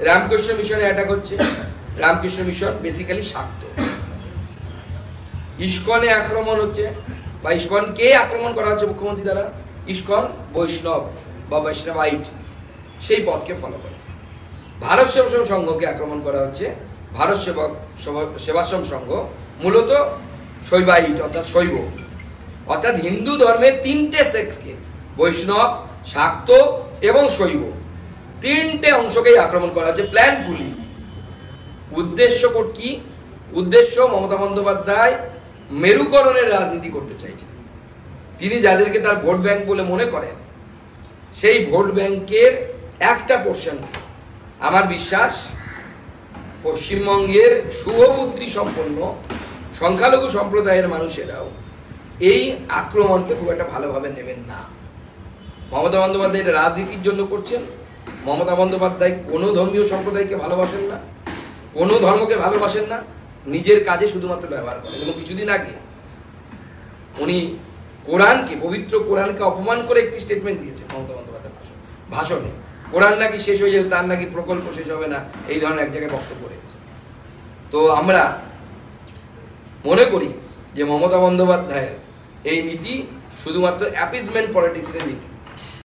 রামকৃষ্ণ মিশনে অ্যাটাক হচ্ছে। Ramakrishna mission basically শাক্ত। ইস্কনে আক্রমণ হচ্ছে, বা ইস্কনকে আক্রমণ করা হচ্ছে মুখ্যমন্ত্রী দ্বারা। ইস্কন বৈষ্ণব বা বৈষ্ণবাইট, সেই পথকে ফলো করে। ভারত সেবাশ্রম সংঘকে আক্রমণ করা হচ্ছে। ভারত সেবাশ্রম সংঘ মূলত শৈবাইট অর্থাৎ শৈব, অর্থাৎ হিন্দু ধর্মের তিনটে সেক্টকে, বৈষ্ণব, শাক্ত এবং শৈব, তিনটে অংশকেই আক্রমণ করা হচ্ছে প্ল্যানফুলি। উদ্দেশ্য কি? উদ্দেশ্য মমতা বন্দ্যোপাধ্যায় মেরুকরণের রাজনীতি করতে চাইছেন। তিনি যাদেরকে তার ভোট ব্যাংক বলে মনে করেন, সেই ভোট ব্যাংকের একটা পোর্শন, আমার বিশ্বাস পশ্চিমবঙ্গের শুভবুদ্ধি সম্পন্ন সংখ্যালঘু সম্প্রদায়ের মানুষেরাও এই আক্রমণকে খুব একটা ভালোভাবে নেবেন না। মমতা বন্দ্যোপাধ্যায় এটা রাজনীতির জন্য করছেন। মমতা বন্দ্যোপাধ্যায় কোনো ধর্মীয় সম্প্রদায়কে ভালোবাসেন না, কোনো ধর্মকে ভালোবাসেন না, নিজের কাজে শুধুমাত্র ব্যবহার করেন। এবং কিছুদিন আগে উনি কোরআনকে, পবিত্র কোরআনকে অপমান করে একটি স্টেটমেন্ট দিয়েছে মমতা বন্দ্যোপাধ্যায় ভাষণে। কোরআন নাকি শেষ হয়ে যাবে, তার নাকি প্রকল্প শেষ হবে না, এই ধরনের এক জায়গায় বক্তব্য রেখেছে। তো আমরা মনে করি যে মমতা বন্দ্যোপাধ্যায়ের এই নীতি শুধুমাত্র অ্যাপিজমেন্ট পলিটিক্সের নীতি।